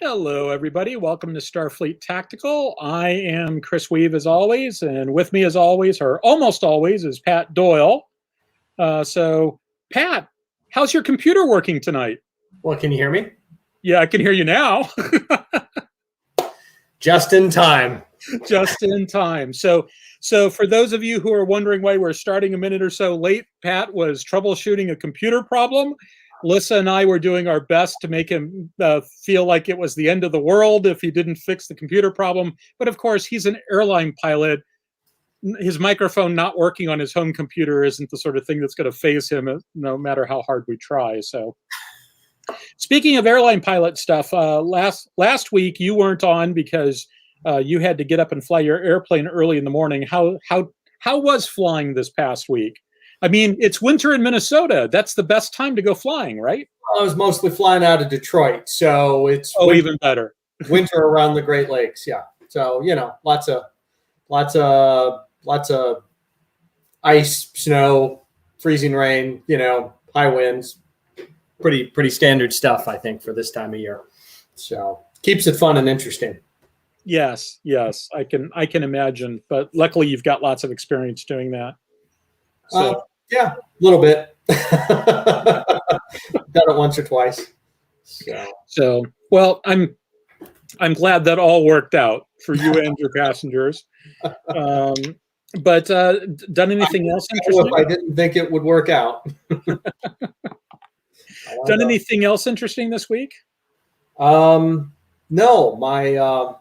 Hello, everybody. Welcome to Starfleet Tactical. I am Chris Weave, as always, and with me, as always, or almost always, is Pat Doyle. Pat, how's your computer working tonight? Well, can you hear me? Yeah, I can hear you now. Just in time. Just in time. So for those of you who are wondering why we're starting a minute or so late, Pat was troubleshooting a computer problem. Lissa and I were doing our best to make him feel like it was the end of the world if he didn't fix the computer problem. But of course, he's an airline pilot. His microphone not working on his home computer isn't the sort of thing that's going to faze him, no matter how hard we try. So, speaking of airline pilot stuff, last week you weren't on because you had to get up and fly your airplane early in the morning. How was flying this past week? I mean, it's winter in Minnesota. That's the best time to go flying, right? I was mostly flying out of Detroit, so it's even better. Winter around the Great Lakes, yeah. So lots of ice, snow, freezing rain, high winds. Pretty standard stuff, I think, for this time of year. So keeps it fun and interesting. Yes, I can imagine. But luckily, you've got lots of experience doing that. So. Yeah, a little bit. Done it once or twice. So well, I'm glad that all worked out for you and your passengers. But done anything else interesting? I didn't think it would work out. Done anything else interesting this week? No, my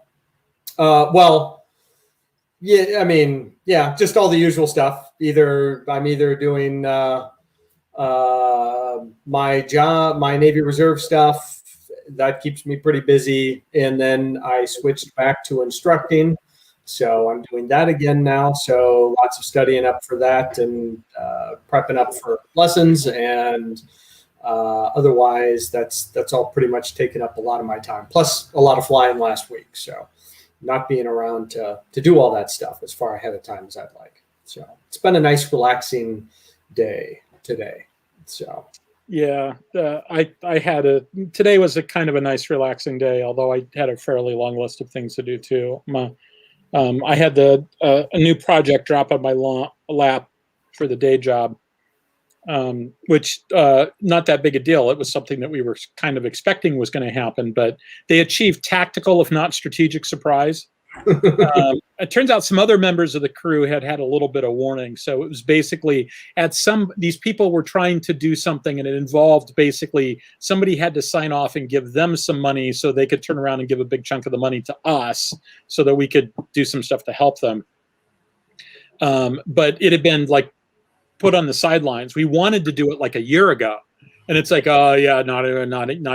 just all the usual stuff. I'm either doing my job, my Navy Reserve stuff. That keeps me pretty busy. And then I switched back to instructing. So I'm doing that again now. So lots of studying up for that and prepping up for lessons. And otherwise, that's all pretty much taken up a lot of my time. Plus a lot of flying last week. So not being around to do all that stuff as far ahead of time as I'd like. So it's been a nice, relaxing day today. So yeah, today was a kind of a nice, relaxing day. Although I had a fairly long list of things to do too. I had a new project drop on my lap for the day job, which not that big a deal. It was something that we were kind of expecting was going to happen, but they achieved tactical, if not strategic, surprise. It turns out some other members of the crew had a little bit of warning. So it was basically these people were trying to do something, and it involved basically somebody had to sign off and give them some money so they could turn around and give a big chunk of the money to us so that we could do some stuff to help them. But it had been like put on the sidelines. We wanted to do it like a year ago. And it's like, oh yeah, not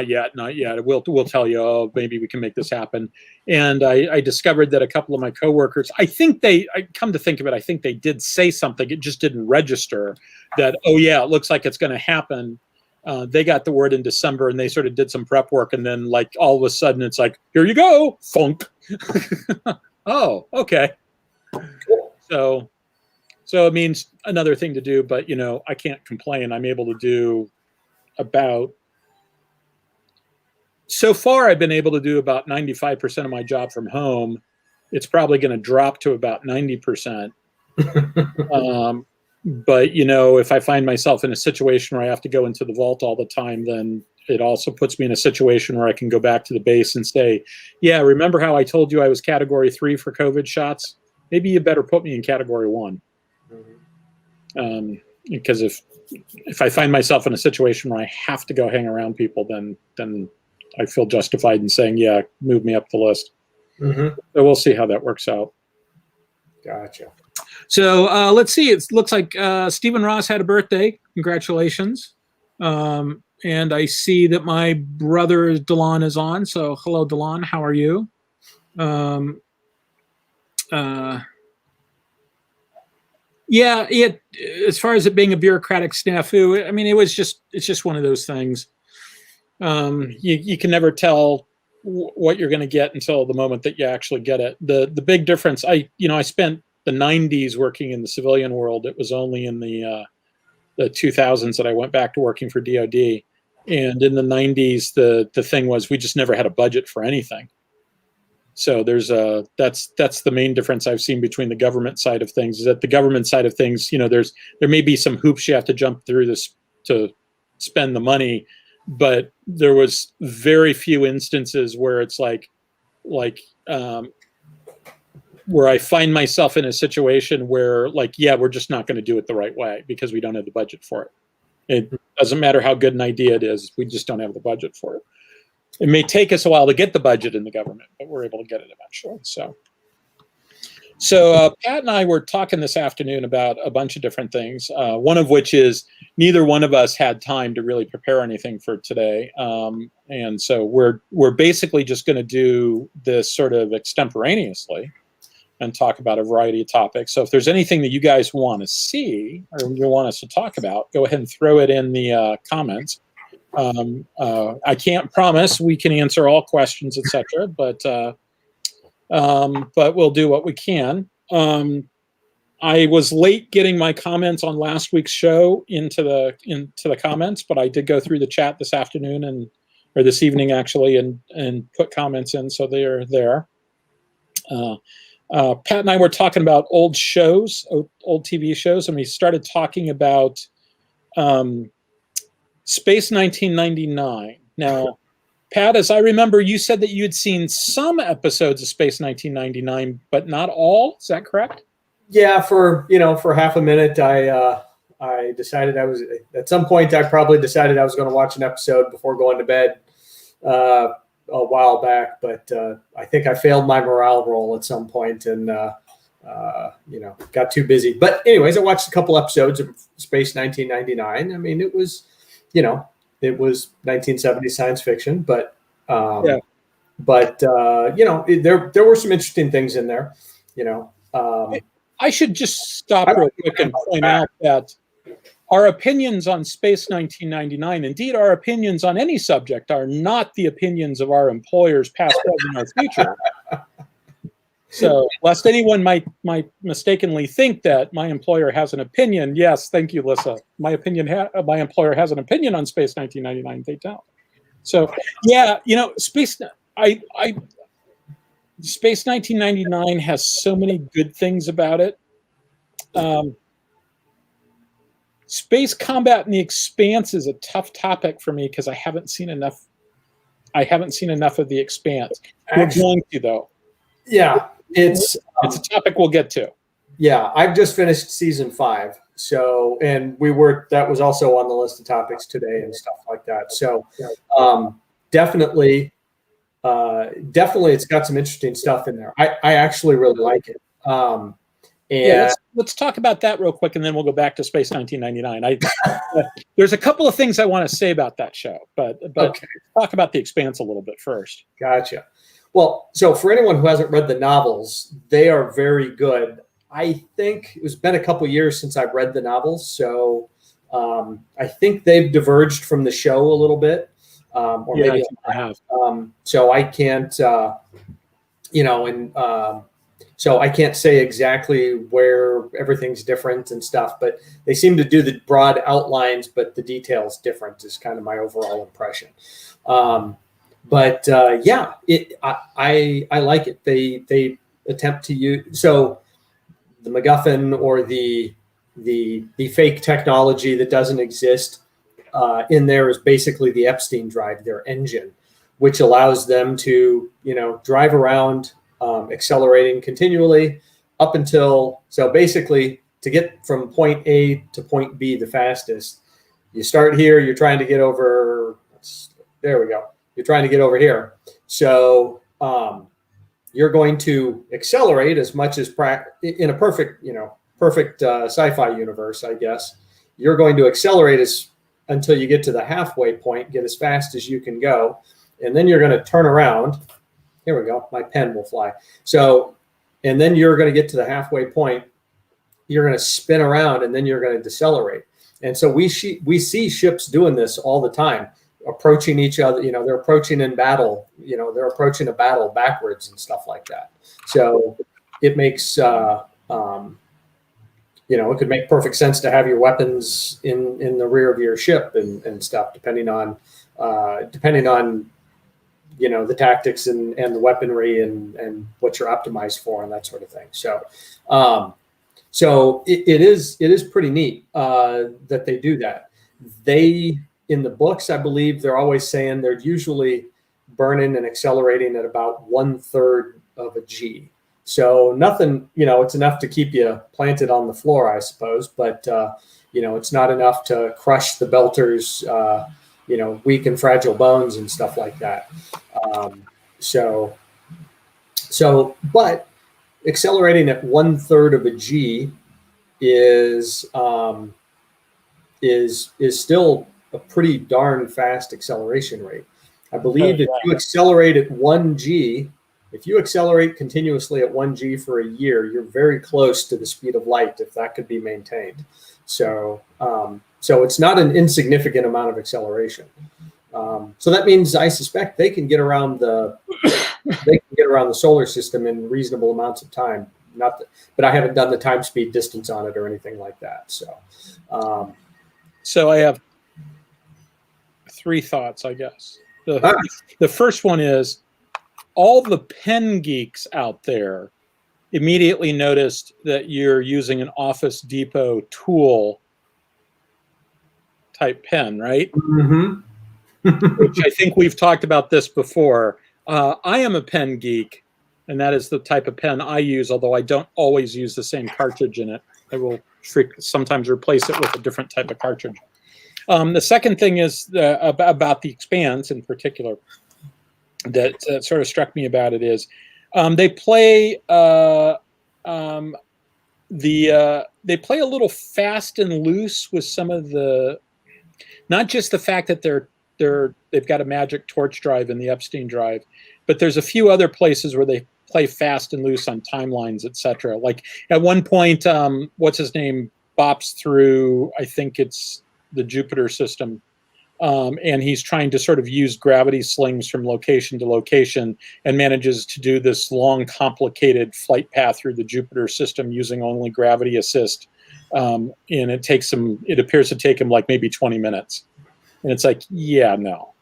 yet. We'll tell you, oh, maybe we can make this happen. And I discovered that a couple of my coworkers, I come to think of it, I think they did say something. It just didn't register that, oh yeah, it looks like it's going to happen. They got the word in December and they sort of did some prep work. And then like all of a sudden it's like, here you go, funk. Oh, okay. So it means another thing to do, but I can't complain. I'm able to do so far I've been able to do about 95% of my job from home. It's probably going to drop to about 90%. But if I find myself in a situation where I have to go into the vault all the time, then it also puts me in a situation where I can go back to the base and say, yeah, remember how I told you I was category 3 for COVID shots? Maybe you better put me in category 1. Because if I find myself in a situation where I have to go hang around people, then I feel justified in saying, yeah, move me up the list. Mm-hmm. So we'll see how that works out. Gotcha. So let's see. It looks like Stephen Ross had a birthday. Congratulations. And I see that my brother Delon is on. So hello, Delon. How are you? Yeah, as far as it being a bureaucratic snafu, I mean, it's just one of those things. You can never tell what you're going to get until the moment that you actually get it. The big difference, I spent the 90s working in the civilian world. It was only in the 2000s that I went back to working for DoD. And in the 90s, the thing was we just never had a budget for anything. So that's the main difference I've seen between the government side of things, is that the government side of things, there may be some hoops you have to jump through this to spend the money, but there was very few instances where it's like where I find myself in a situation where we're just not going to do it the right way because we don't have the budget for it. It doesn't matter how good an idea it is, we just don't have the budget for it. It may take us a while to get the budget in the government, but we're able to get it eventually. So Pat and I were talking this afternoon about a bunch of different things, one of which is neither one of us had time to really prepare anything for today. And so we're basically just going to do this sort of extemporaneously and talk about a variety of topics. So if there's anything that you guys want to see or you want us to talk about, go ahead and throw it in the comments. I can't promise we can answer all questions, etc., but we'll do what we can. I was late getting my comments on last week's show into the comments, but I did go through the chat this afternoon or this evening actually, and put comments in, so they're there. Pat and I were talking about old shows, old TV shows, and we started talking about Space 1999. Now, Pat, as I remember, you said that you'd seen some episodes of Space 1999, but not all. Is that correct? Yeah, for half a minute, I decided at some point I probably decided I was going to watch an episode before going to bed a while back, but I think I failed my morale roll at some point and got too busy. But anyways, I watched a couple episodes of Space 1999. I mean, it was 1970s science fiction, but there were some interesting things in there. I should just stop real quick and point out that our opinions on Space 1999, indeed our opinions on any subject, are not the opinions of our employers, past, present, or future. So, lest anyone might mistakenly think that my employer has an opinion, yes, thank you, Lissa. My employer has an opinion on Space 1999. They don't. So, yeah, Space 1999 has so many good things about it. Space combat in the Expanse is a tough topic for me because I haven't seen enough of the Expanse. We're going to, though. Yeah, it's a topic we'll get to. Yeah, I've just finished season 5, so that was also on the list of topics today and stuff like that. So definitely, it's got some interesting stuff in there. I actually really like it. Let's talk about that real quick, and then we'll go back to Space 1999. There's a couple of things I want to say about that show, but okay. Talk about the Expanse a little bit first. Gotcha. Well, so for anyone who hasn't read the novels, they are very good. I think it's been a couple years since I've read the novels, so I think they've diverged from the show a little bit, or maybe I have. So I can't, so I can't say exactly where everything's different and stuff, but they seem to do the broad outlines, but the details different is kind of my overall impression. I like it. They attempt to use, so the MacGuffin or the fake technology that doesn't exist in there is basically the Epstein drive, their engine, which allows them to, drive around, accelerating continually up until, so basically to get from point A to point B the fastest, you start here, you're trying to get over, there we go. You're trying to get over here. So you're going to accelerate as much as in a perfect sci-fi universe, I guess. You're going to accelerate until you get to the halfway point, get as fast as you can go. And then you're going to turn around. Here we go. My pen will fly. So, and then you're going to get to the halfway point. You're going to spin around, and then you're going to decelerate. And so we see ships doing this all the time, approaching each other. They're approaching in battle. They're approaching a battle backwards and stuff like that. So it makes it could make perfect sense to have your weapons in the rear of your ship and stuff, depending on the tactics and the weaponry and what you're optimized for and that sort of thing. So it is pretty neat that they do that. In the books, I believe they're always saying they're usually burning and accelerating at about 1/3 of a G. So nothing, it's enough to keep you planted on the floor, I suppose, but it's not enough to crush the belters, weak and fragile bones and stuff like that. But accelerating at 1/3 of a G is still a pretty darn fast acceleration rate. I believe if you accelerate at 1G, if you accelerate continuously at 1G for a year, you're very close to the speed of light if that could be maintained. So it's not an insignificant amount of acceleration. So that means I suspect they can get around the solar system in reasonable amounts of time. But I haven't done the time speed distance on it or anything like that. So I have 3 thoughts, I guess. The first one is all the pen geeks out there immediately noticed that you're using an Office Depot tool type pen, right? Mm-hmm. Which I think we've talked about this before. I am a pen geek, and that is the type of pen I use, although I don't always use the same cartridge in it. I will sometimes replace it with a different type of cartridge. The second thing is about the Expanse in particular that sort of struck me about it is they play they play a little fast and loose with some of the, not just the fact that they've got a magic torch drive in the Epstein drive, but there's a few other places where they play fast and loose on timelines, etc. Like at one point, what's his name bops through, I think it's the Jupiter system, and he's trying to sort of use gravity slings from location to location and manages to do this long, complicated flight path through the Jupiter system using only gravity assist. And it appears to take him like maybe 20 minutes. And it's like, yeah, no.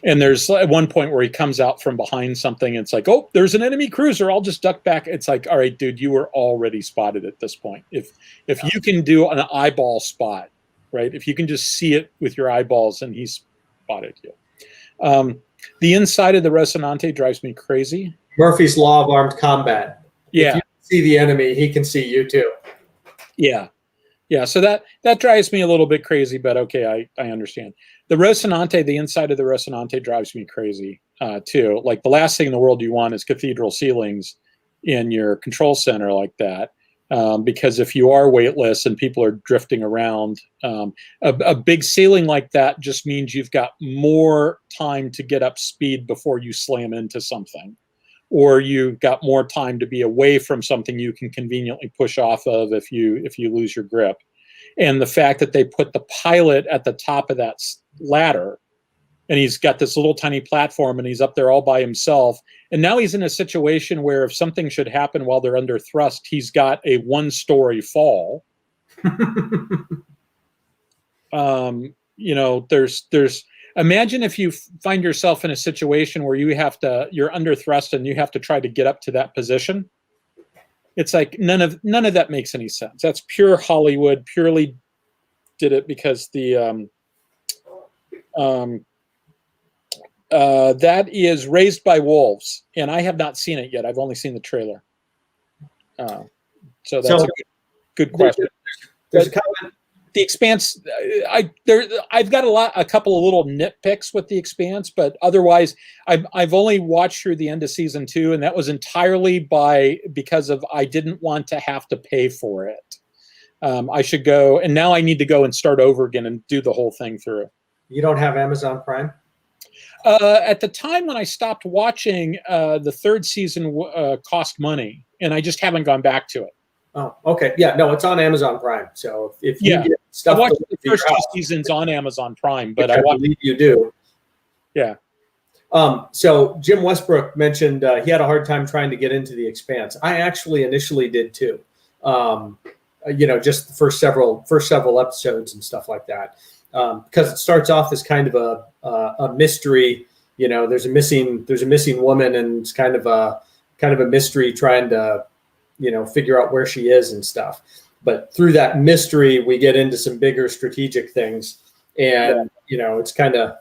And there's at one point where he comes out from behind something and it's like, oh, there's an enemy cruiser. I'll just duck back. It's like, all right, dude, you were already spotted at this point. If you can do an eyeball spot, right? If you can just see it with your eyeballs and he's spotted you. The inside of the Resonante drives me crazy. Murphy's Law of Armed Combat. Yeah. If you see the enemy, he can see you too. Yeah. So that drives me a little bit crazy, but okay, I understand. The Resonante, the inside of the Resonante drives me crazy too. Like the last thing in the world you want is cathedral ceilings in your control center like that. Because if you are weightless and people are drifting around, a big ceiling like that just means you've got more time to get up speed before you slam into something, or you've got more time to be away from something you can conveniently push off of if you lose your grip. And the fact that they put the pilot at the top of that ladder, and he's got this little tiny platform and he's up there all by himself. And now he's in a situation where if something should happen while they're under thrust, he's got a 1-story fall. There's imagine if you find yourself in a situation where you're under thrust and you have to try to get up to that position. It's like none of that makes any sense. That's pure Hollywood, purely did it because that is Raised by Wolves, and I have not seen it yet. I've only seen the trailer. So that's a good question. There's a comment. The Expanse, I've got a couple of little nitpicks with the Expanse, but otherwise, I've only watched through the end of season 2, and that was entirely because I didn't want to have to pay for it. I should go, and now I need to go and start over again and do the whole thing through. You don't have Amazon Prime? At the time when I stopped watching, the 3rd season cost money, and I just haven't gone back to it. Oh, okay. Yeah, no, it's on Amazon Prime. So if you get stuff, I watched the first 2 seasons on Amazon Prime, but I believe you do. Yeah. So Jim Westbrook mentioned he had a hard time trying to get into the Expanse. I actually initially did too. Just the first several episodes and stuff like that, because it starts off as kind of a mystery. There's a missing woman, and it's kind of a mystery trying to figure out where she is and stuff. But through that mystery, we get into some bigger strategic things, and it's kind of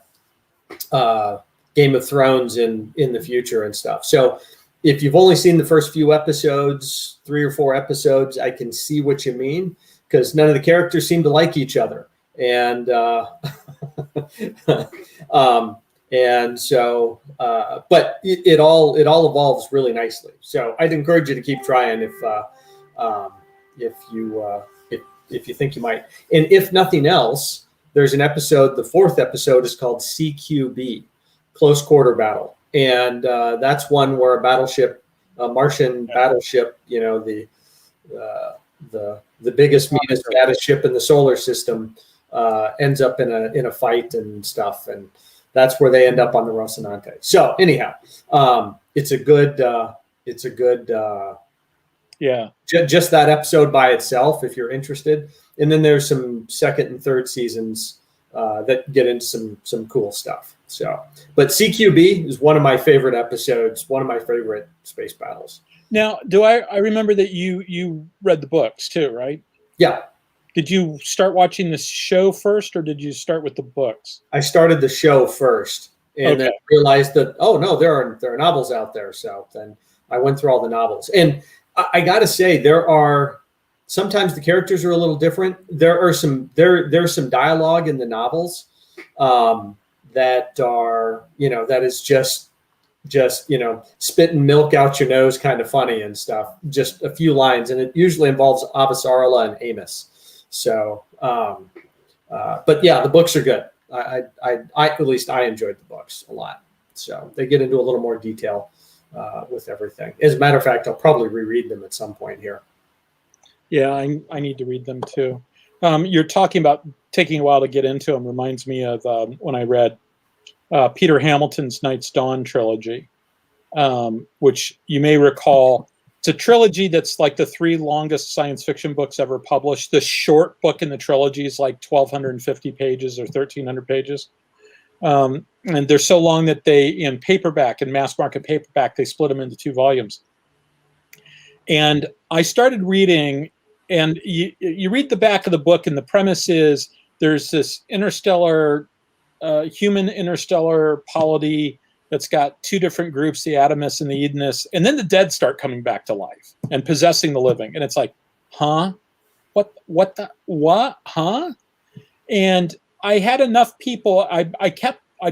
Game of Thrones in the future and stuff. So if you've only seen the first few episodes, 3 or 4 episodes, I can see what you mean, because none of the characters seem to like each other, and but it all evolves really nicely. So I'd encourage you to keep trying if you think you might. And if nothing else, there's an episode. The 4th episode is called CQB, Close Quarter Battle, and that's one where a battleship, a Martian battleship, the biggest, meanest, baddest ship in the solar system, ends up in a fight and stuff, and that's where they end up on the Rocinante. So anyhow, it's a good just that episode by itself, if you're interested. And then there's some 2nd and 3rd seasons that get into some cool stuff. So, but CQB is one of my favorite episodes, one of my favorite space battles. Now, I remember that you read the books too, right? Yeah. Did you start watching the show first, or did you start with the books? I started the show first, and then realized that, oh no, there are novels out there. So then I went through all the novels, and I got to say, sometimes the characters are a little different. There's some dialogue in the novels that are, that is just spitting milk out your nose, kind of funny and stuff. Just a few lines, and it usually involves Avasarala and Amos. So, but yeah, the books are good. I at least I enjoyed the books a lot. So they get into a little more detail with everything. As a matter of fact, I'll probably reread them at some point here. Yeah, I need to read them too. You're talking about taking a while to get into them. Reminds me of when I read Peter Hamilton's Night's Dawn trilogy, which you may recall. It's a trilogy that's like the 3 longest science fiction books ever published. The short book in the trilogy is like 1,250 pages or 1,300 pages. And they're so long that they, in paperback, in mass market paperback, they split them into 2 volumes. And I started reading, and you read the back of the book, and the premise is there's this interstellar, human interstellar polity that's got 2 different groups, the Atomists and the Edenists, and then the dead start coming back to life and possessing the living. And it's like, huh? Huh? And I had enough people, I'd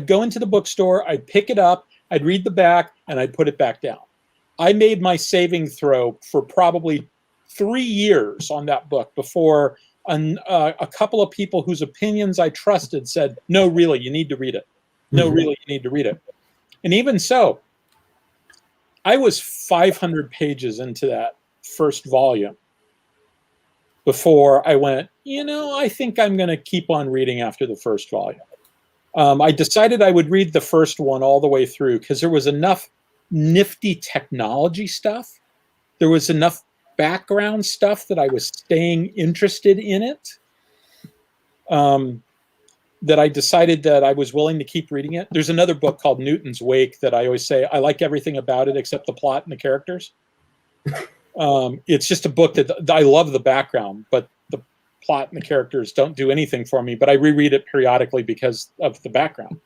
go into the bookstore, I'd pick it up, I'd read the back, and I'd put it back down. I made my saving throw for probably 3 years on that book before a couple of people whose opinions I trusted said, no, really, you need to read it. No, really, you need to read it. And even so, I was 500 pages into that first volume before I went, I think I'm going to keep on reading after the first volume. I decided I would read the first one all the way through because there was enough nifty technology stuff. There was enough background stuff that I was staying interested in it. That I decided that I was willing to keep reading it. There's another book called Newton's Wake that I always say I like everything about it except the plot and the characters. It's just a book that I love the background, but the plot and the characters don't do anything for me. But I reread it periodically because of the background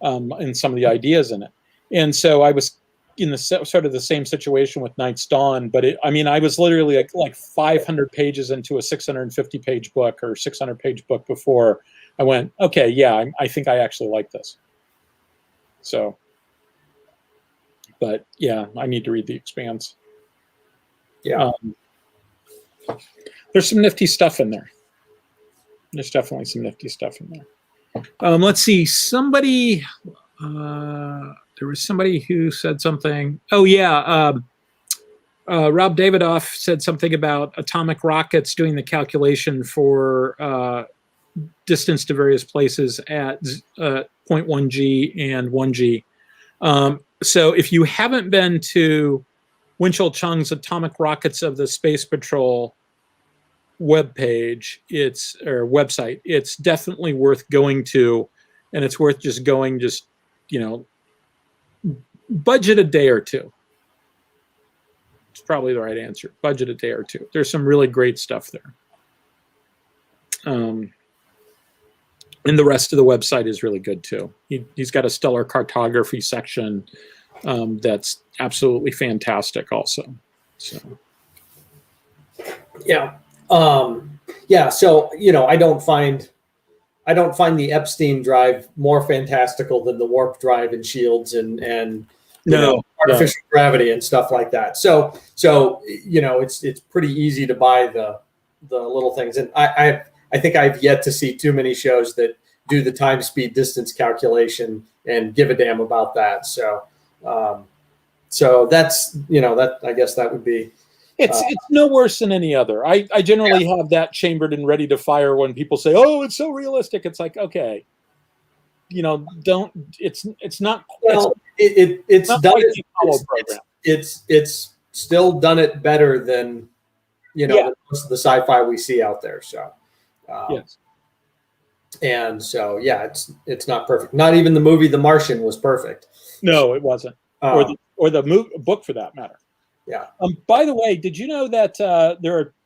and some of the ideas in it. And so I was in the sort of the same situation with Night's Dawn, but I was literally like 500 pages into a 650-page book or 600-page book before I went, okay, yeah, I think I actually like this. So, but yeah, I need to read The Expanse. Yeah. There's some nifty stuff in there. There's definitely some nifty stuff in there. Let's see. Somebody, there was somebody who said something. Oh, yeah. Rob Davidoff said something about atomic rockets doing the calculation for distance to various places at 0.1 G and 1 G. So if you haven't been to Winchell Chung's Atomic Rockets of the Space Patrol webpage, website. It's definitely worth going to, and it's worth just going. Just budget a day or two. It's probably the right answer. Budget a day or two. There's some really great stuff there. And the rest of the website is really good too. He's got a stellar cartography section that's absolutely fantastic also. So yeah. So, I don't find the Epstein drive more fantastical than the warp drive and shields and artificial gravity and stuff like that. So it's pretty easy to buy the little things. And I think I've yet to see too many shows that do the time, speed, distance calculation and give a damn about that. So that's, I guess that would be. It's no worse than any other. I generally have that chambered and ready to fire when people say, "Oh, it's so realistic." It's like, okay, don't. It's not. Well, it's not done. It's still done it better than most of the sci-fi we see out there. So yes. And so it's not perfect. Not even the movie The Martian was perfect. No, it wasn't. Or the book for that matter. Yeah. By the way, did you know that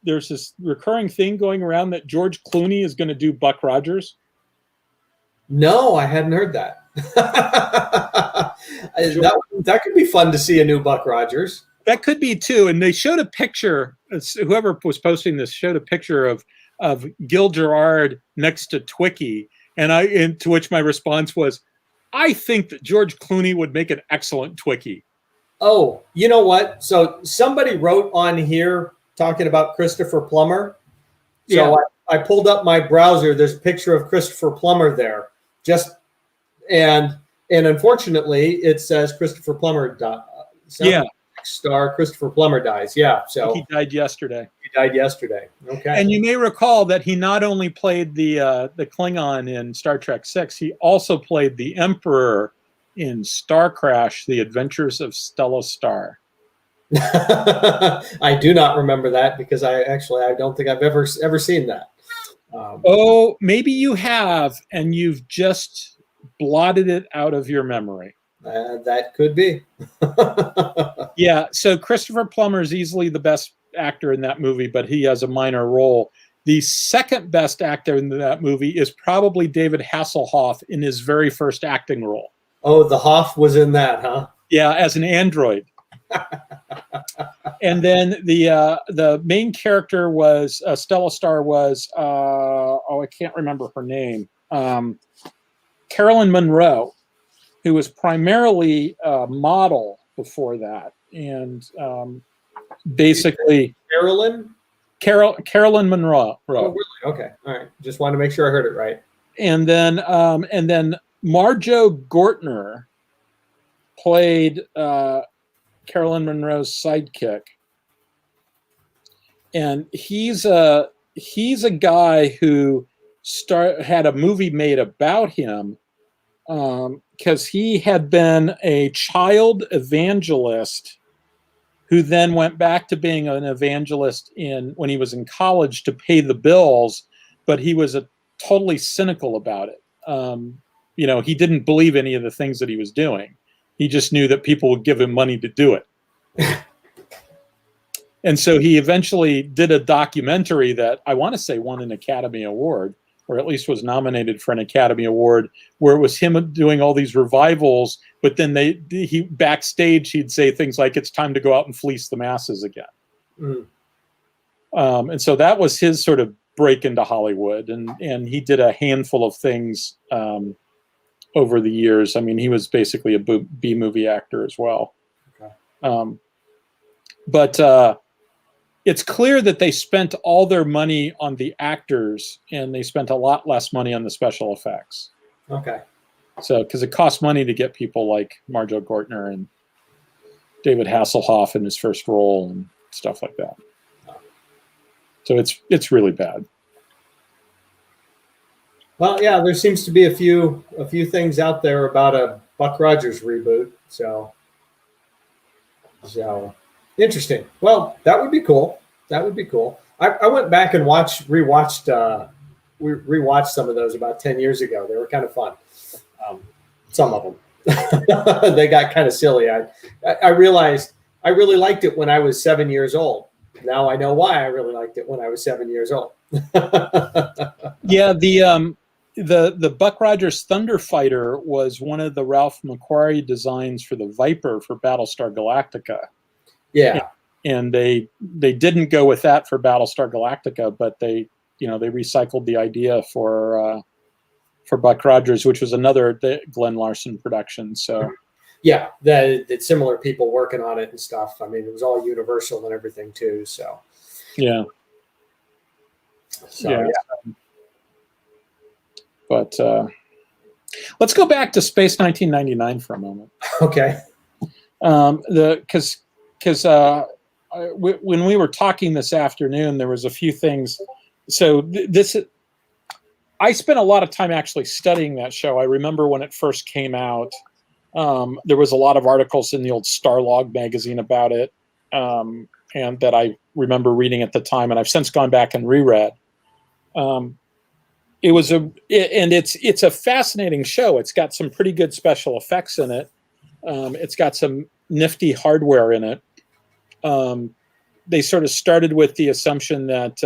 there's this recurring thing going around that George Clooney is going to do Buck Rogers? No, I hadn't heard that. That could be fun to see a new Buck Rogers. That could be too. And they showed a picture. Whoever was posting this showed a picture of Gil Gerard next to Twiki, and to which my response was, I think that George Clooney would make an excellent Twiki. Oh, you know what? So somebody wrote on here talking about Christopher Plummer. So I pulled up my browser. There's a picture of Christopher Plummer there. And unfortunately, it says Christopher Plummer star Christopher Plummer dies. Yeah, so he died yesterday. Okay. And you may recall that he not only played the Klingon in Star Trek VI, he also played the Emperor in Star Crash: The Adventures of Stella Star. I do not remember that because I don't think I've ever seen that. Maybe you have, and you've just blotted it out of your memory. That could be. Yeah, so Christopher Plummer is easily the best actor in that movie, but he has a minor role. The second best actor in that movie is probably David Hasselhoff in his very first acting role. Oh, the Hoff was in that, huh? Yeah, as an android. And then the main character was Stella Star was I can't remember her name. Carolyn Monroe, who was primarily a model before that, and basically Carolyn Monroe. Oh, really? Okay, all right. Just wanted to make sure I heard it right. And then Marjo Gortner played Carolyn Monroe's sidekick, and he's a guy who had a movie made about him because he had been a child evangelist who then went back to being an evangelist when he was in college to pay the bills, but he was totally cynical about it. He didn't believe any of the things that he was doing. He just knew that people would give him money to do it. And so he eventually did a documentary that I want to say won an Academy Award, or at least was nominated for an Academy Award, where it was him doing all these revivals, but then he backstage, he'd say things like, it's time to go out and fleece the masses again. Mm. And so that was his sort of break into Hollywood. And he did a handful of things over the years. I mean, he was basically a B-movie actor as well. Okay. But it's clear that they spent all their money on the actors and they spent a lot less money on the special effects. Okay. So, because it costs money to get people like Marjo Gortner and David Hasselhoff in his first role and stuff like that. So it's really bad. Well, yeah, there seems to be a few things out there about a Buck Rogers reboot. So Interesting. Well, that would be cool. That would be cool. I went back and rewatched some of those about 10 years ago. They were kind of fun. Some of them. They got kind of silly. I realized I really liked it when I was 7 years old. Now I know why I really liked it when I was 7 years old. Yeah, the Buck Rogers Thunder Fighter was one of the Ralph McQuarrie designs for the Viper for Battlestar Galactica. Yeah. And they didn't go with that for Battlestar Galactica, but they recycled the idea for Buck Rogers, which was another Glenn Larson production. So yeah, the similar people working on it and stuff. I mean, it was all Universal and everything too. So yeah. But let's go back to Space 1999 for a moment. Okay. Because when we were talking this afternoon, there was a few things. So I spent a lot of time actually studying that show. I remember when it first came out, there was a lot of articles in the old Starlog magazine about it, and that I remember reading at the time, and I've since gone back and reread. It's a fascinating show. It's got some pretty good special effects in it. It's got some nifty hardware in it. They sort of started with the assumption that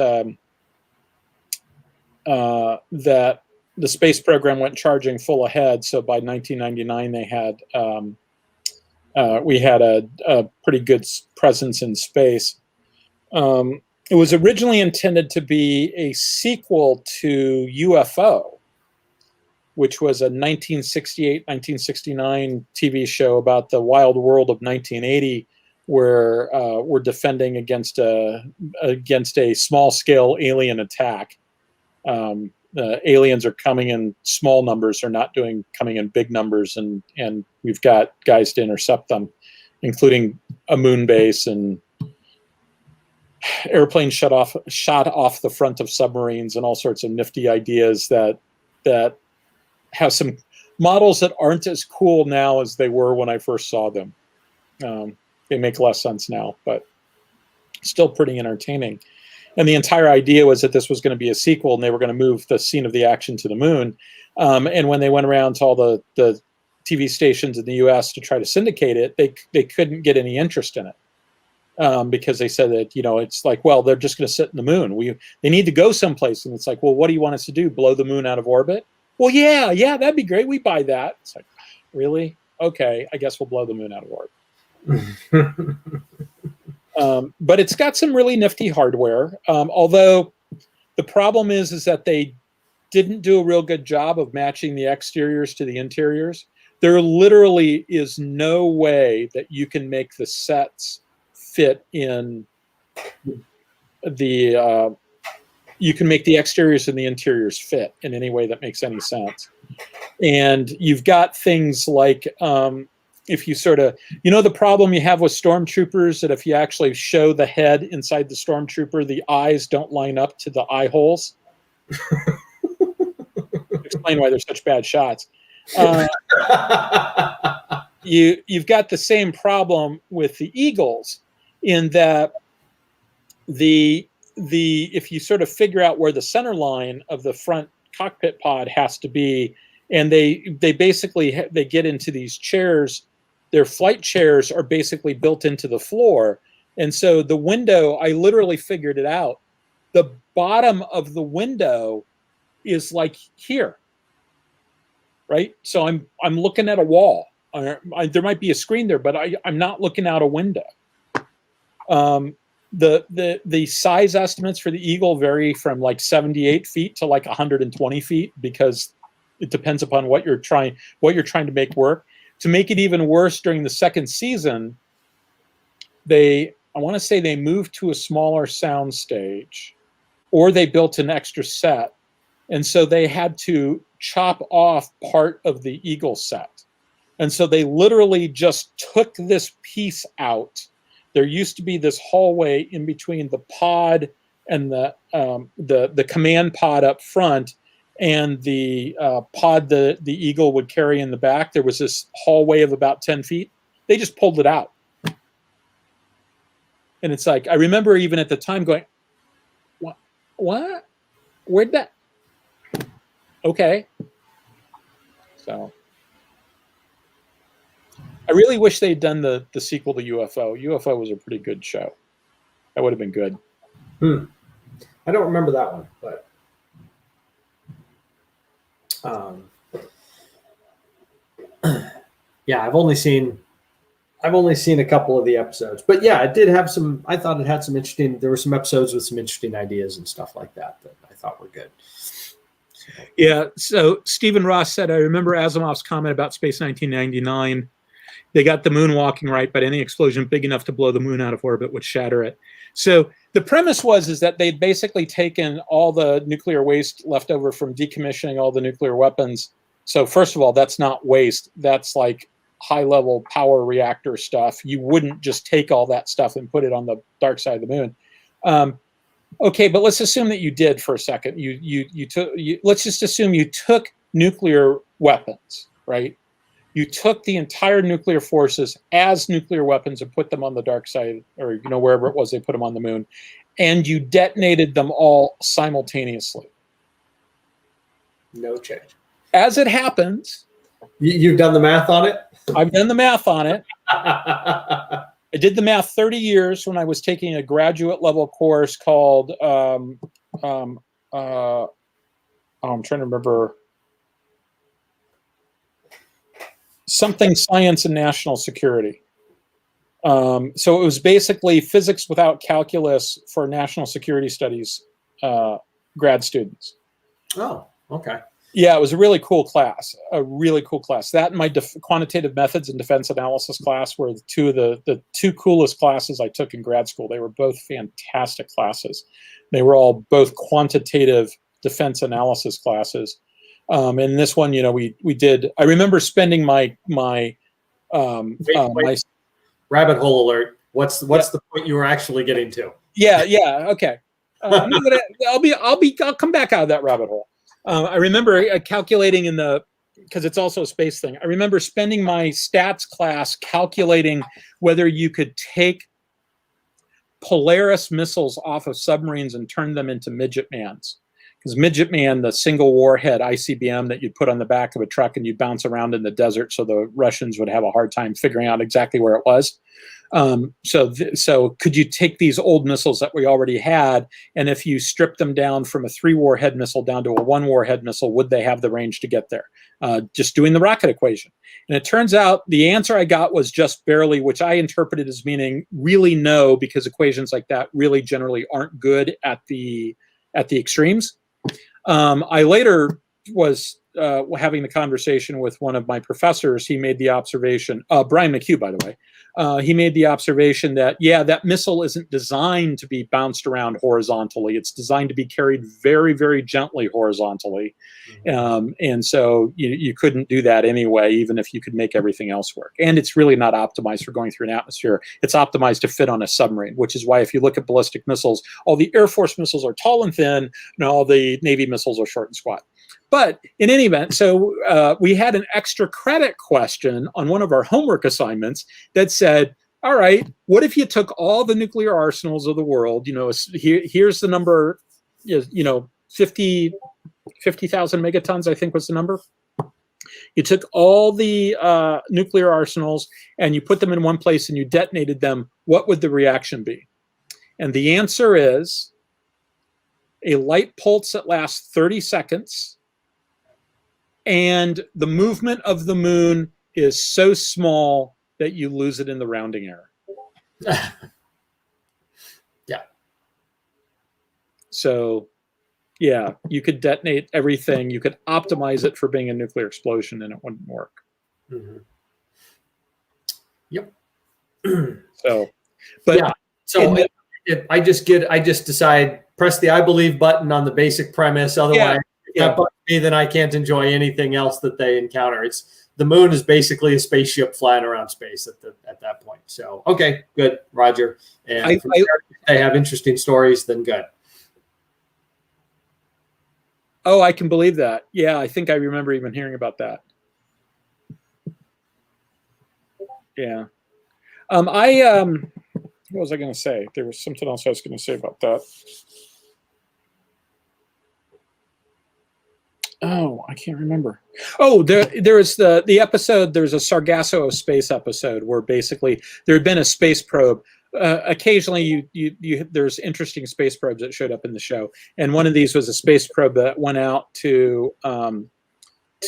that the space program went charging full ahead. So by 1999, they had we had a pretty good presence in space. It was originally intended to be a sequel to UFO, which was a 1968-1969 TV show about the wild world of 1980, where we're defending against a small-scale alien attack. Aliens are coming in small numbers, are not coming in big numbers, and we've got guys to intercept them, including a moon base and airplanes shot off the front of submarines, and all sorts of nifty ideas that have some models that aren't as cool now as they were when I first saw them. They make less sense now, but still pretty entertaining. And the entire idea was that this was going to be a sequel, and they were going to move the scene of the action to the moon. And when they went around to all the TV stations in the U.S. to try to syndicate it, they couldn't get any interest in it. Because they said that, it's like, well, they're just going to sit in the moon. They need to go someplace. And it's like, well, what do you want us to do? Blow the moon out of orbit? Well, yeah, that'd be great. We buy that. It's like, really? Okay, I guess we'll blow the moon out of orbit. But it's got some really nifty hardware. Although the problem is that they didn't do a real good job of matching the exteriors to the interiors. There literally is no way that you can make the sets fit in you can make the exteriors and the interiors fit in any way that makes any sense. And you've got things like, if you sort of, the problem you have with stormtroopers, that if you actually show the head inside the stormtrooper, the eyes don't line up to the eye holes. Explain why they're such bad shots. You've got the same problem with the Eagles, in that if you sort of figure out where the center line of the front cockpit pod has to be, and they basically they get into these chairs, their flight chairs are basically built into the floor, and so the window, I literally figured it out. The bottom of the window is like here, right? So I'm looking at a wall. There might be a screen there, but I'm not looking out a window. The size estimates for the Eagle vary from like 78 feet to like 120 feet, because it depends upon what you're trying to make work. To make it even worse, during the second season, I want to say they moved to a smaller sound stage, or they built an extra set, and so they had to chop off part of the Eagle set, and so they literally just took this piece out. There used to be this hallway in between the pod and the command pod up front, and the pod the Eagle would carry in the back. There was this hallway of about 10 feet. They just pulled it out. And it's like, I remember even at the time going, what? Where'd that? Okay. So I really wish they'd done the sequel to UFO. UFO was a pretty good show. That would have been good. I don't remember that one, but yeah, I've only seen a couple of the episodes, but yeah, it did have some. I thought it had some interesting. There were some episodes with some interesting ideas and stuff like that I thought were good. Yeah. So Stephen Ross said, I remember Asimov's comment about Space 1999. They got the moon walking right, but any explosion big enough to blow the moon out of orbit would shatter it. So the premise is that they'd basically taken all the nuclear waste left over from decommissioning all the nuclear weapons. So first of all, that's not waste. That's like high-level power reactor stuff. You wouldn't just take all that stuff and put it on the dark side of the moon. Okay, but let's assume that you did for a second. Let's just assume you took nuclear weapons, right? You took the entire nuclear forces as nuclear weapons and put them on the dark side, or wherever it was they put them on the moon, and you detonated them all simultaneously. No change. As it happens, you've done the math on it? I've done the math on it. I did the math 30 years when I was taking a graduate level course called I'm trying to remember. Something science and national security. So it was basically physics without calculus for national security studies grad students. Oh, okay. Yeah, it was a really cool class. That and my quantitative methods and defense analysis class were the two coolest classes I took in grad school. They were both fantastic classes. They were all both quantitative defense analysis classes. And this one, we did. I remember spending my rabbit hole alert. What's the point you were actually getting to? Yeah. Okay. I'll come back out of that rabbit hole. I remember calculating because it's also a space thing. I remember spending my stats class calculating whether you could take Polaris missiles off of submarines and turn them into Midget Mans. Because Midget Man, the single warhead ICBM that you'd put on the back of a truck and you'd bounce around in the desert, so the Russians would have a hard time figuring out exactly where it was. So could you take these old missiles that we already had, and if you strip them down from a 3 warhead missile down to a 1 warhead missile, would they have the range to get there? Just doing the rocket equation. And it turns out the answer I got was just barely, which I interpreted as meaning really no, because equations like that really generally aren't good at the extremes. I later was having the conversation with one of my professors. He made the observation, Brian McHugh, by the way, he made the observation that, that missile isn't designed to be bounced around horizontally. It's designed to be carried very, very gently horizontally. And so you couldn't do that anyway, even if you could make everything else work. And it's really not optimized for going through an atmosphere. It's optimized to fit on a submarine, which is why if you look at ballistic missiles, all the Air Force missiles are tall and thin, and all the Navy missiles are short and squat. But in any event, so we had an extra credit question on one of our homework assignments that said, all right, what if you took all the nuclear arsenals of the world, here's the number, 50,000 megatons, I think was the number. You took all the nuclear arsenals and you put them in one place and you detonated them. What would the reaction be? And the answer is a light pulse that lasts 30 seconds. And the movement of the moon is so small that you lose it in the rounding error. Yeah. So, yeah, you could detonate everything. You could optimize it for being a nuclear explosion, and it wouldn't work. Mm-hmm. Yep. So, but yeah. So I just decide press the I believe button on the basic premise. Otherwise, that bugs me, then I can't enjoy anything else that they encounter. The moon is basically a spaceship flying around space at that point. So, okay, good, Roger. And if they have interesting stories, then good. Oh, I can believe that. Yeah, I think I remember even hearing about that. Yeah. What was I going to say? There was something else I was going to say about that. Oh, I can't remember. Oh, there is the episode. There's a Sargasso of Space episode where basically there had been a space probe. Occasionally, there's interesting space probes that showed up in the show, and one of these was a space probe that went out to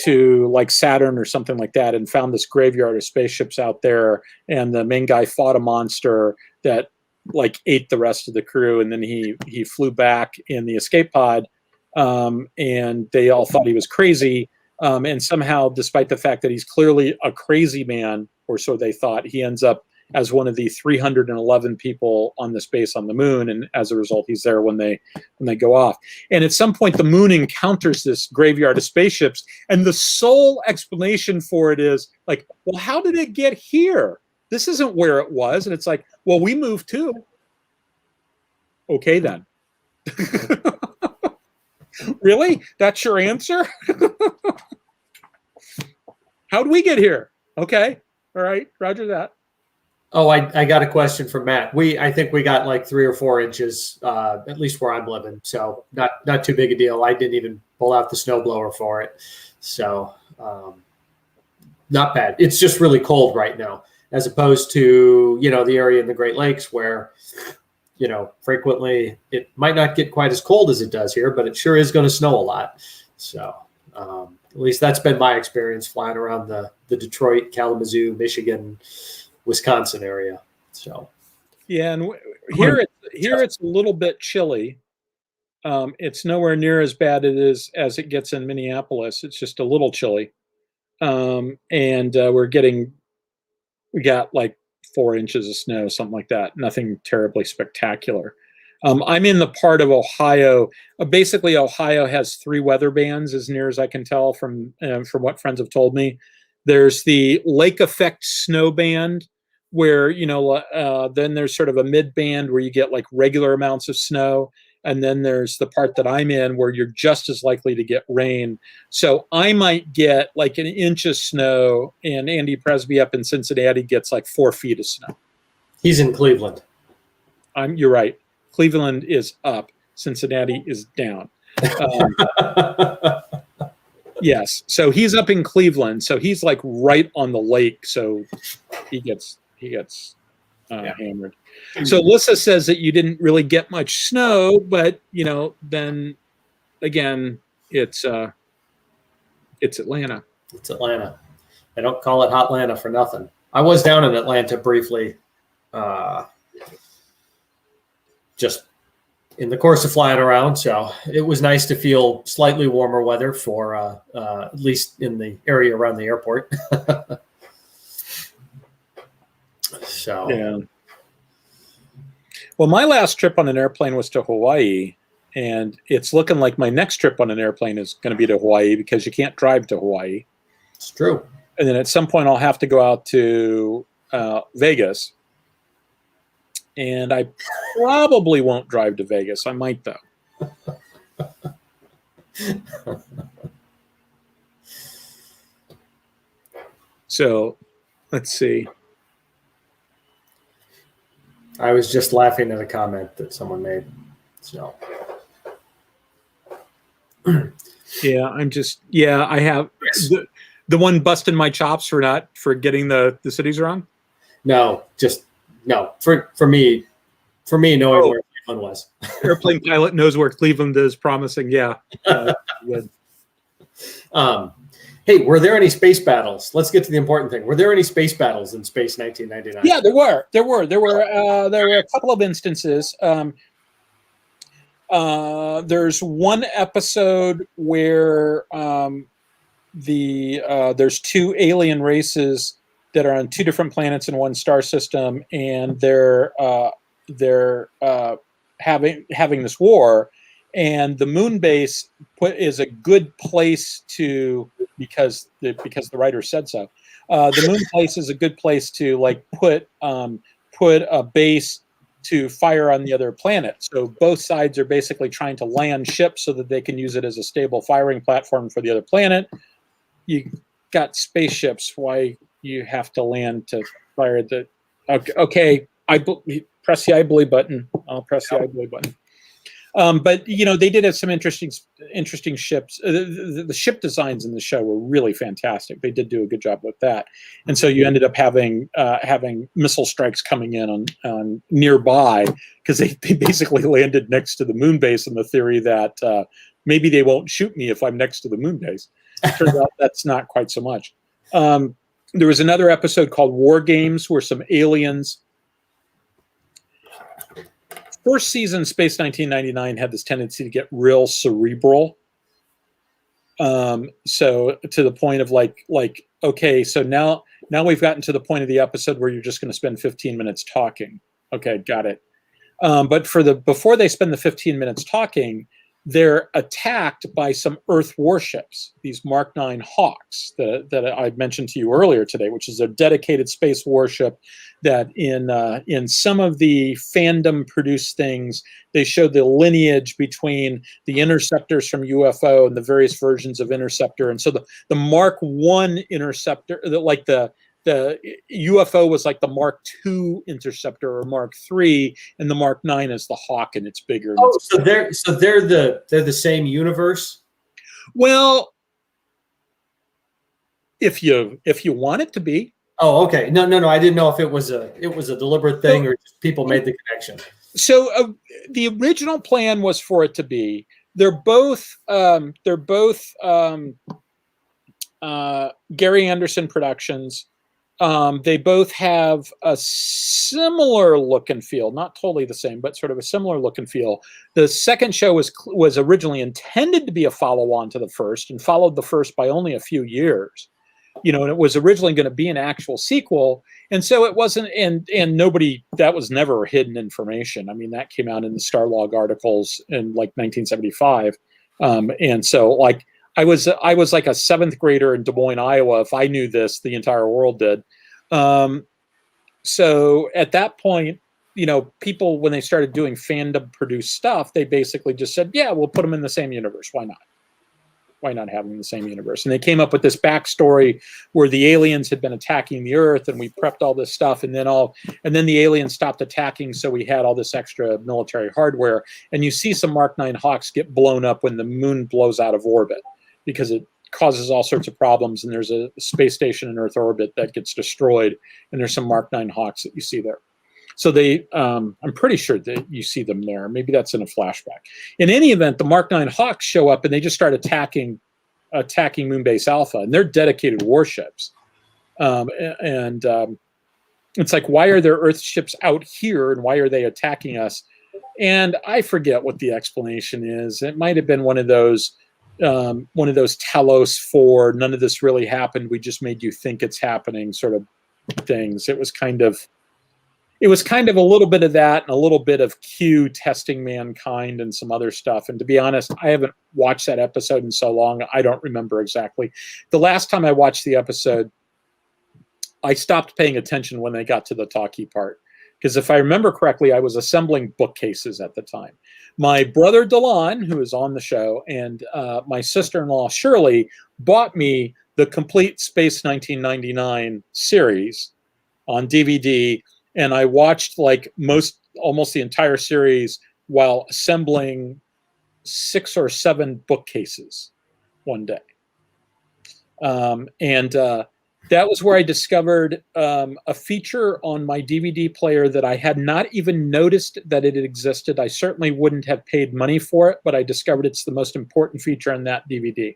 like Saturn or something like that, and found this graveyard of spaceships out there. And the main guy fought a monster that like ate the rest of the crew, and then he flew back in the escape pod. And they all thought he was crazy. And somehow, despite the fact that he's clearly a crazy man, or so they thought, he ends up as one of the 311 people on this base on the moon. And as a result, he's there when they go off. And at some point, the moon encounters this graveyard of spaceships. And the sole explanation for it is like, well, how did it get here? This isn't where it was. And it's like, well, we moved too. Okay, then. Really? That's your answer? How'd we get here? Okay. All right. Roger that. Oh, I got a question from Matt. I think we got like 3 or 4 inches, at least where I'm living. So not too big a deal. I didn't even pull out the snowblower for it. So not bad. It's just really cold right now, as opposed to, the area in the Great Lakes where, frequently it might not get quite as cold as it does here, but it sure is going to snow a lot. So at least that's been my experience flying around the Detroit, Kalamazoo, Michigan, Wisconsin area. So yeah, and here it's a little bit chilly. It's nowhere near as bad as it gets in Minneapolis. It's just a little chilly, and we got like 4 inches of snow, something like that. Nothing terribly spectacular. I'm in the part of Ohio. Basically, Ohio has 3 weather bands, as near as I can tell from what friends have told me. There's the lake effect snow band, where then there's sort of a mid band where you get like regular amounts of snow, and then there's the part that I'm in where you're just as likely to get rain. So I might get like an inch of snow, and Andy Presby up in Cincinnati gets like 4 feet of snow. He's in Cleveland. You're right. Cleveland is up. Cincinnati is down. Yes. So he's up in Cleveland. So he's like right on the lake. So he gets hammered. So Alyssa says that you didn't really get much snow, but then again, it's Atlanta. It's Atlanta. They don't call it Hotlanta for nothing. I was down in Atlanta briefly, just in the course of flying around. So it was nice to feel slightly warmer weather for at least in the area around the airport. So yeah. Well, my last trip on an airplane was to Hawaii, and it's looking like my next trip on an airplane is going to be to Hawaii, because you can't drive to Hawaii. It's true. And then at some point I'll have to go out to Vegas. And I probably won't drive to Vegas. I might, though. So let's see. I was just laughing at a comment that someone made. So yeah, I have the one busting my chops for getting the cities wrong. No. For me, knowing where Cleveland was. Airplane pilot knows where Cleveland is. Promising, yeah. Good. Hey, were there any space battles? Let's get to the important thing. Were there any space battles in Space 1999? Yeah, there were a couple of instances. There's one episode where there's 2 alien races that are on 2 different planets in one star system, and they're having this war. And the moon base is a good place to, because the writer said so. The moon place is a good place to like put a base to fire on the other planet. So both sides are basically trying to land ships so that they can use it as a stable firing platform for the other planet. You got spaceships. Why you have to land to fire the? Okay, press the I believe button. I'll press the I believe button. But they did have some interesting ships. The ship designs in the show were really fantastic. They did do a good job with that, and so you ended up having missile strikes coming in on nearby, because they basically landed next to the moon base on the theory that maybe they won't shoot me if I'm next to the moon base. It turns out that's not quite so much. There was another episode called War Games, where some aliens. First season, Space 1999 had this tendency to get real cerebral. So to the point of like, okay, so now we've gotten to the point of the episode where you're just going to spend 15 minutes talking. Okay, got it. But before they spend the 15 minutes talking, they're attacked by some Earth warships, these Mark 9 Hawks that I mentioned to you earlier today, which is a dedicated space warship that in some of the fandom produced things, they showed the lineage between the interceptors from UFO and the various versions of interceptor. And so the Mark 1 interceptor, like the UFO was like the Mark II interceptor or Mark III, and the Mark 9 is the Hawk, and it's bigger. Oh, so they're the same universe? Well, if you want it to be. Oh, okay. No. I didn't know if it was a deliberate thing or just people made the connection. So the original plan was for it to be. They're both Gary Anderson Productions. They both have a similar look and feel, not totally the same, but sort of a similar look and feel. The second show was originally intended to be a follow-on to the first, and followed the first by only a few years. And it was originally going to be an actual sequel, and so it wasn't. And nobody, that was never hidden information. I mean, that came out in the Starlog articles in like 1975, and so like. I was like a 7th grader in Des Moines, Iowa. If I knew this, the entire world did. So at that point, people, when they started doing fandom produced stuff, they basically just said, yeah, we'll put them in the same universe. Why not? Why not have them in the same universe? And they came up with this backstory where the aliens had been attacking the Earth, and we prepped all this stuff, and then the aliens stopped attacking, so we had all this extra military hardware. And you see some Mark 9 Hawks get blown up when the moon blows out of orbit, because it causes all sorts of problems, and there's a space station in Earth orbit that gets destroyed, and there's some Mark 9 Hawks that you see there. So they, I'm pretty sure that you see them there. Maybe that's in a flashback. In any event, the Mark 9 Hawks show up, and they just start attacking Moonbase Alpha, and they're dedicated warships. It's like, why are there Earth ships out here, and why are they attacking us? And I forget what the explanation is. It might have been one of those Telos 4, none of this really happened, we just made you think it's happening sort of things. It was kind of a little bit of that, and a little bit of Q testing mankind and some other stuff. And to be honest, I haven't watched that episode in so long, I don't remember exactly. The last time I watched the episode, I stopped paying attention when they got to the talkie part. Because if I remember correctly, I was assembling bookcases at the time. My brother Delon, who is on the show, and my sister-in-law Shirley bought me the complete Space 1999 series on DVD, and I watched almost the entire series while assembling 6 or 7 bookcases one day. That was where I discovered a feature on my DVD player that I had not even noticed that it existed. I certainly wouldn't have paid money for it, but I discovered it's the most important feature on that DVD.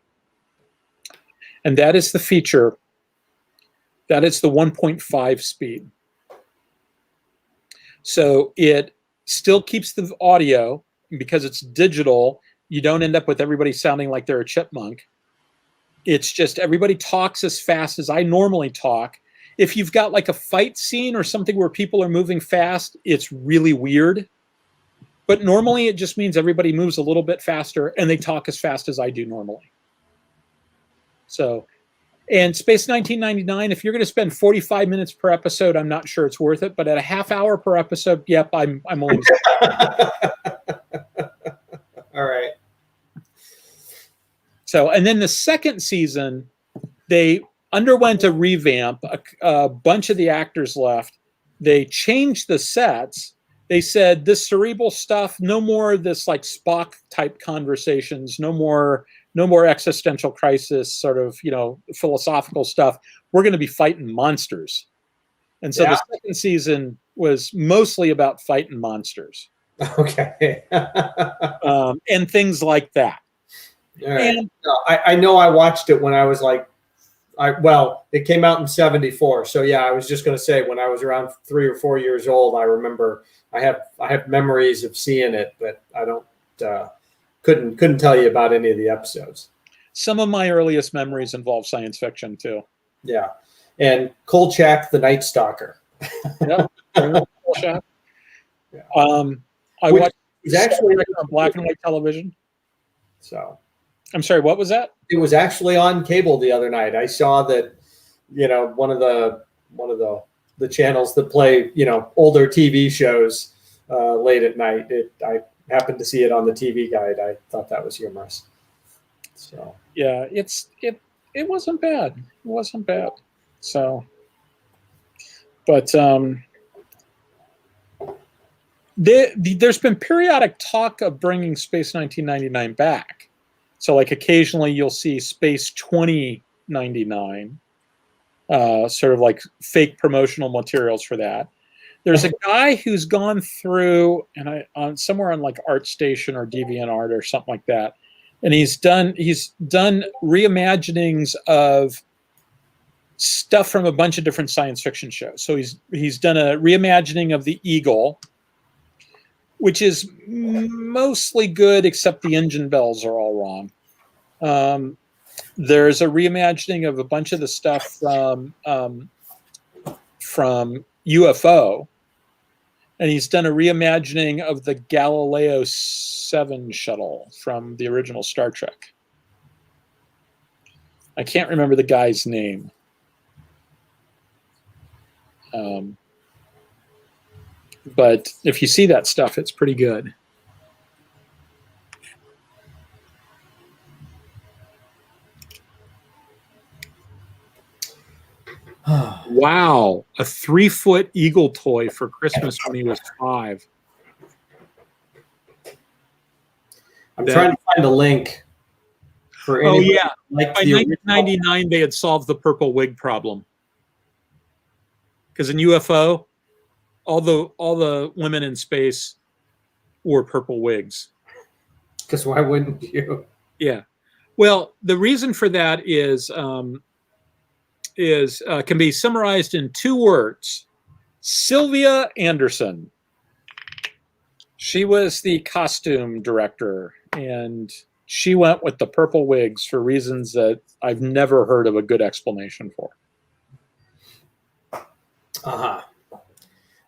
And that is the feature, that is the 1.5 speed. So it still keeps the audio, because it's digital, you don't end up with everybody sounding like they're a chipmunk. It's just everybody talks as fast as I normally talk. If you've got like a fight scene or something where people are moving fast, it's really weird. But normally it just means everybody moves a little bit faster, and they talk as fast as I do normally. So, and Space 1999, if you're going to spend 45 minutes per episode, I'm not sure it's worth it. But at a half hour per episode, yep, I'm only. All right. So, and then the second season, they underwent a revamp. A bunch of the actors left. They changed the sets, they said this cerebral stuff, no more of this like Spock type conversations, no more existential crisis sort of, philosophical stuff. We're going to be fighting monsters. And so the second season was mostly about fighting monsters. Okay. And things like that. All right. And I know I watched it when I was like, it came out in 74. So yeah, I was just going to say when I was around 3 or 4 years old, I remember I have memories of seeing it, but I don't, couldn't tell you about any of the episodes. Some of my earliest memories involve science fiction too. Yeah. And Kolchak the Night Stalker. Yep. Kolchak. Yeah. I watched actually on black and white television. So I'm sorry, what was that? It was actually on cable the other night. I saw that, one of the channels that play, older TV shows late at night. I happened to see it on the TV guide. I thought that was humorous. So yeah, it wasn't bad. It wasn't bad. So, but there's been periodic talk of bringing Space 1999 back. So like occasionally you'll see Space 2099, sort of like fake promotional materials for that. There's a guy who's gone through and somewhere on like ArtStation or DeviantArt or something like that, and he's done reimaginings of stuff from a bunch of different science fiction shows. So he's done a reimagining of the Eagle, which is mostly good, except the engine bells are all wrong. There's a reimagining of a bunch of the stuff from UFO, and he's done a reimagining of the Galileo 7 shuttle from the original Star Trek. I can't remember the guy's name. But if you see that stuff, it's pretty good. Wow, a 3-foot eagle toy for Christmas when he was 5. I'm trying to find a link for anybody. Oh yeah, like by 1999 they had solved the purple wig problem. Because in UFO, all the women in space wore purple wigs. Because why wouldn't you? Yeah, well, the reason for that is can be summarized in 2 words: Sylvia Anderson. She was the costume director, and she went with the purple wigs for reasons that I've never heard of a good explanation for.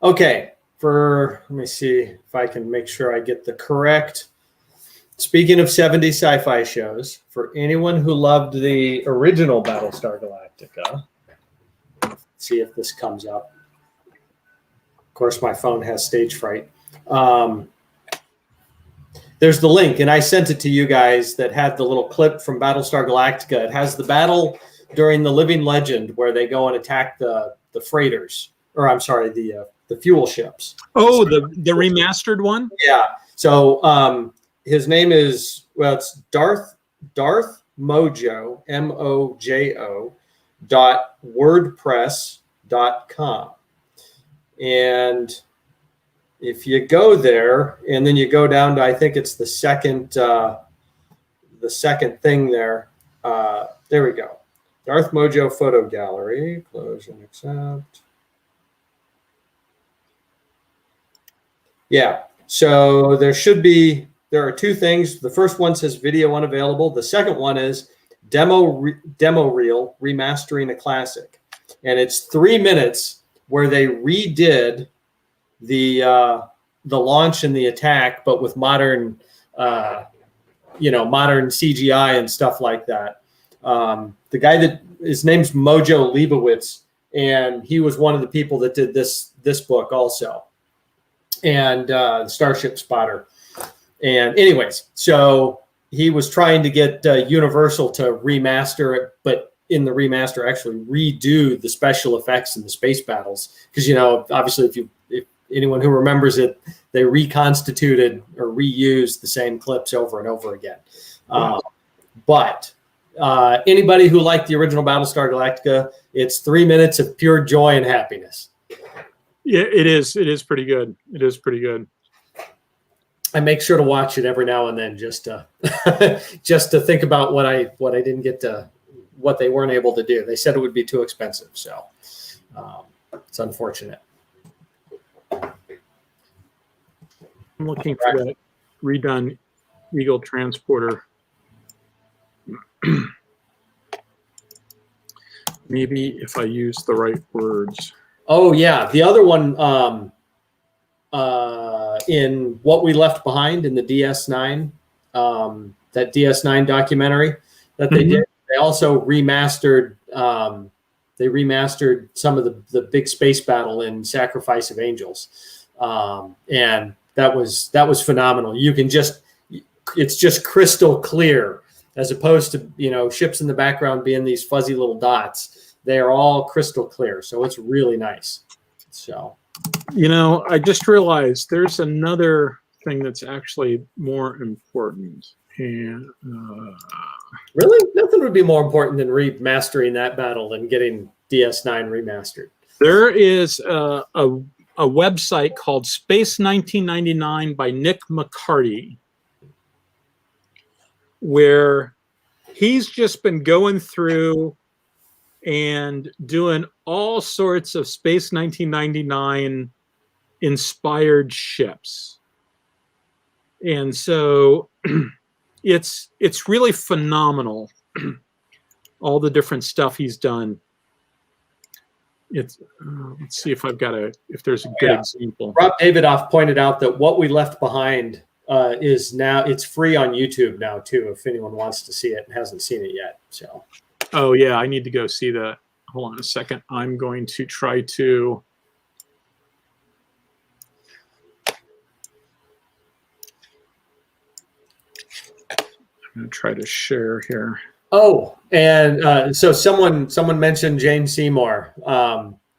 Okay, let me see if I can make sure I get the correct. Speaking of 70s sci-fi shows, for anyone who loved the original Battlestar Galactica, let's see if this comes up. Of course, my phone has stage fright. There's the link, and I sent it to you guys that had the little clip from Battlestar Galactica. It has the battle during the Living Legend where they go and attack the freighters, or I'm sorry, the fuel ships. Oh, the remastered one? Yeah. So his name is, it's Darth Mojo, MOJO, .wordpress.com. And if you go there and then you go down to, I think it's the second thing there. There we go. Darth Mojo photo gallery, close and accept. Yeah. So there are 2 things. The first one says video unavailable. The second one is demo reel remastering a classic. And it's 3 minutes where they redid the launch and the attack, but with modern CGI and stuff like that. The guy his name's Mojo Leibowitz, and he was one of the people that did this book also, and Starship Spotter. And anyways, so he was trying to get Universal to remaster it, but in the remaster actually redo the special effects in the space battles, because obviously if anyone who remembers it, they reconstituted or reused the same clips over and over again. But anybody who liked the original Battlestar Galactica, it's 3 minutes of pure joy and happiness. Yeah, it is. It is pretty good. It is pretty good. I make sure to watch it every now and then just to just to think about what I didn't get to, what they weren't able to do. They said it would be too expensive, so it's unfortunate. I'm looking for that redone Eagle transporter. Maybe if I use the right words. Oh yeah, the other one in What We Left Behind in the DS9, that DS9 documentary that they did. They also remastered. They remastered some of the big space battle in Sacrifice of Angels, and that was phenomenal. You can it's just crystal clear, as opposed to ships in the background being these fuzzy little dots. They are all crystal clear, so it's really nice. So, I just realized there's another thing that's actually more important. And really, nothing would be more important than remastering that battle than getting DS9 remastered. There is a website called Space 1999 by Nick McCarty, where he's just been going through and doing all sorts of Space 1999 inspired ships. And so it's really phenomenal, all the different stuff he's done. It's let's see if there's a good example. Rob Davidoff pointed out that What We Left Behind is now, it's free on YouTube now too, if anyone wants to see it and hasn't seen it yet. So, oh yeah, I need to go see that. Hold on a second. I'm going to try to. I'm going to try to share here. Oh, and so someone mentioned Jane Seymour.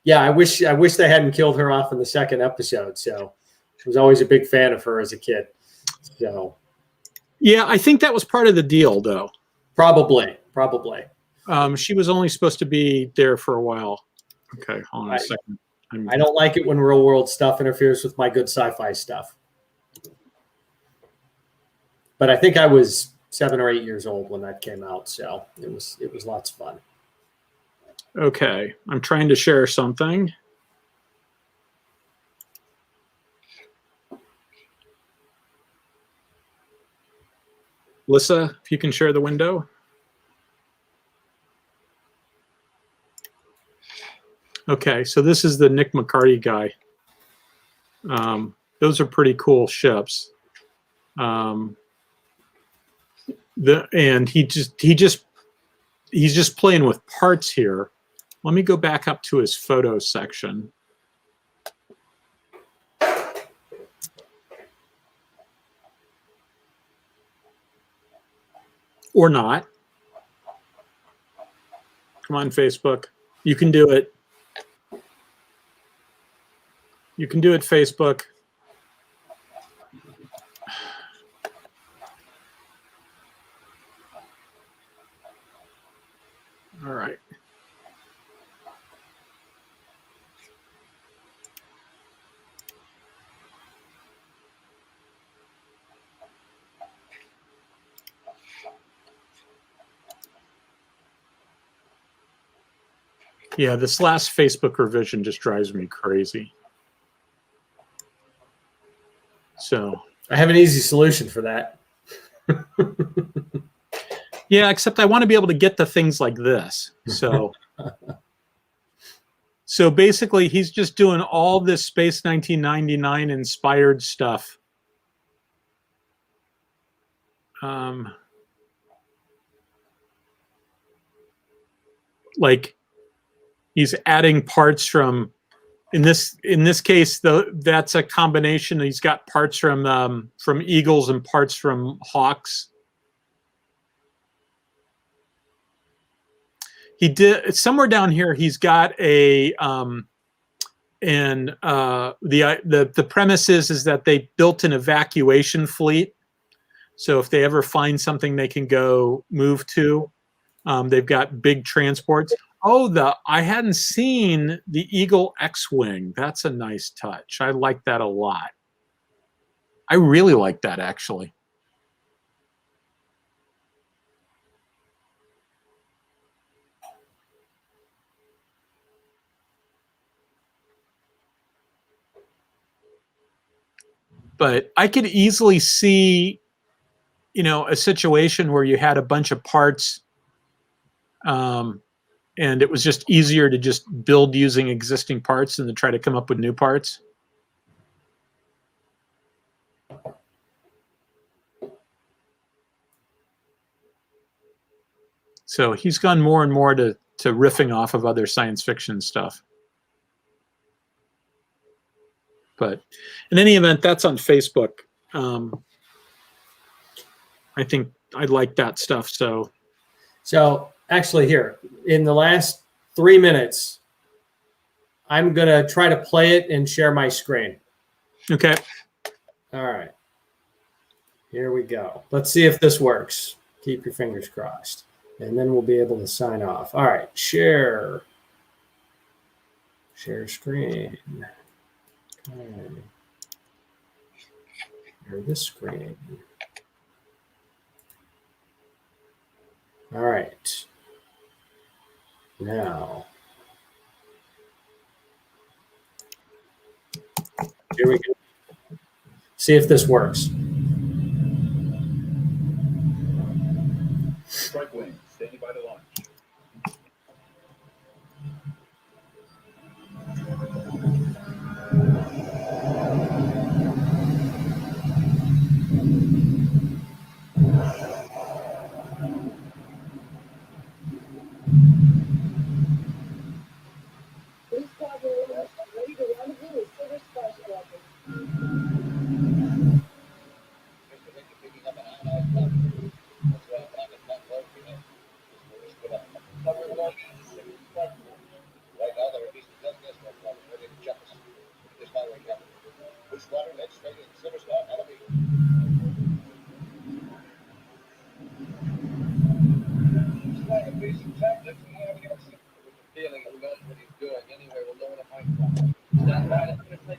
Yeah, I wish they hadn't killed her off in the second episode. So I was always a big fan of her as a kid. So yeah, I think that was part of the deal, though. Probably. She was only supposed to be there for a while. Okay, hold on a second. I don't like it when real world stuff interferes with my good sci-fi stuff. But I think I was 7 or 8 years old when that came out, so it was lots of fun. Okay, I'm trying to share something. Lissa, if you can share the window. Okay, so this is the Nick McCarty guy. Those are pretty cool ships. And he's just playing with parts here. Let me go back up to his photo section. Or not. Come on, Facebook. You can do it. You can do it, Facebook. All right. Yeah, this last Facebook revision just drives me crazy. So I have an easy solution for that. Yeah, except I want to be able to get to things like this. So, so basically, he's just doing all this Space 1999 inspired stuff. Like he's adding parts from. In this case, that's a combination. He's got parts from Eagles and parts from Hawks. He did somewhere down here. He's got a and the premise is that they built an evacuation fleet. So if they ever find something they can go move to, they've got big transports. Oh, I hadn't seen the Eagle X-Wing. That's a nice touch. I like that a lot. I really like that, actually. But I could easily see, a situation where you had a bunch of parts, and it was just easier to just build using existing parts than to try to come up with new parts. So he's gone more and more to riffing off of other science fiction stuff. But in any event, that's on Facebook. I think I like that stuff. So actually here, in the last 3 minutes, I'm going to try to play it and share my screen. Okay. All right. Here we go. Let's see if this works. Keep your fingers crossed. And then we'll be able to sign off. All right. Share screen. Okay. Share this screen. All right. Now, here we go. See if this works. Strike wing, standing by the launch.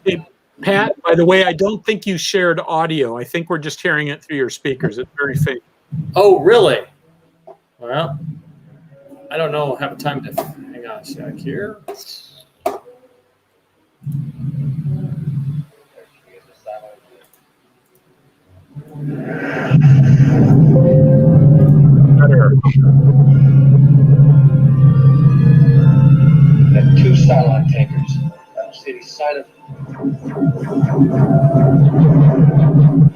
Hey, Pat, by the way, I don't think you shared audio. I think we're just hearing it through your speakers. It's very faint. Oh, really? Well, I don't know. Have time to hang on a sec here. Got 2 Cylon tankers. I don't see any sign of.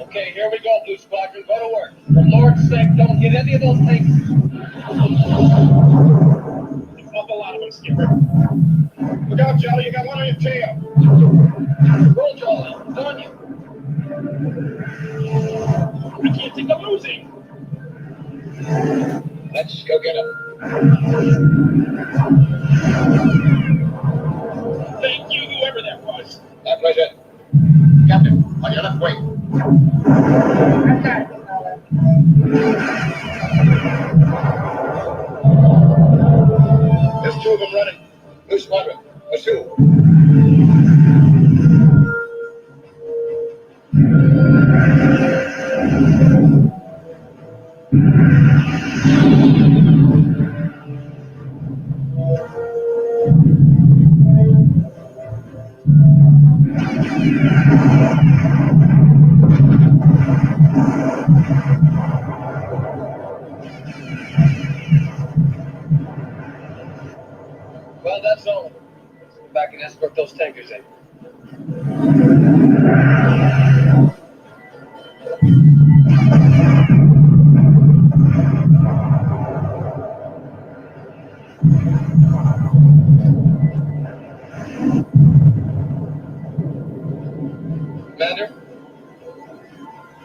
Okay, here we go, Blue Squadron. Go to work. For Lord's sake, don't hit any of those tankers. There's an awful lot of them, Skipper. Look out, Jolly. You got one on your tail. Roll, Jolly. It's on you. I can't take the losing. Let's go get him. Thank you, whoever that was. My pleasure. Captain, on your left wing. There's 2 of them running. Blue Squadron, pursue. Well, that's all. Let's go back and escort those tankers in. Commander?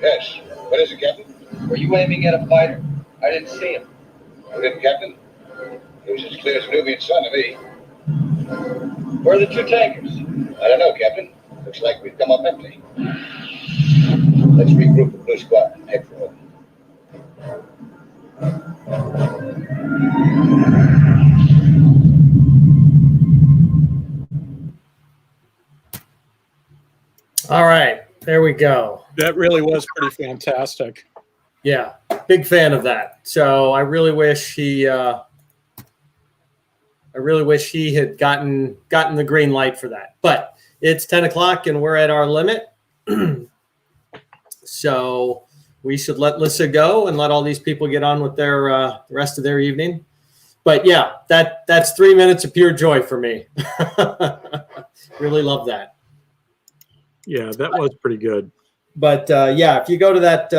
Yes. What is it, Captain? Were you aiming at a fighter? I didn't see him. You didn't, Captain? It was as clear as Nubian sun to me. Where are the 2 tankers? I don't know, Captain. Looks like we've come up empty. Let's regroup the Blue Squad and head for Orville. All right, there we go. That really was pretty fantastic. Yeah, big fan of that. So I really wish he had gotten the green light for that. But it's 10 o'clock and we're at our limit. So we should let Lissa go and let all these people get on with their the rest of their evening. But yeah, that's 3 minutes of pure joy for me. Really love that. Yeah, that was pretty good. But yeah, if you go to that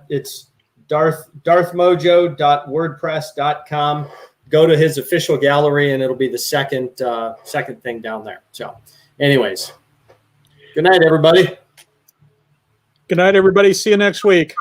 it's darthmojo.wordpress.com. Go to his official gallery, and it'll be the second thing down there. So, anyways, good night, everybody. Good night, everybody. See you next week.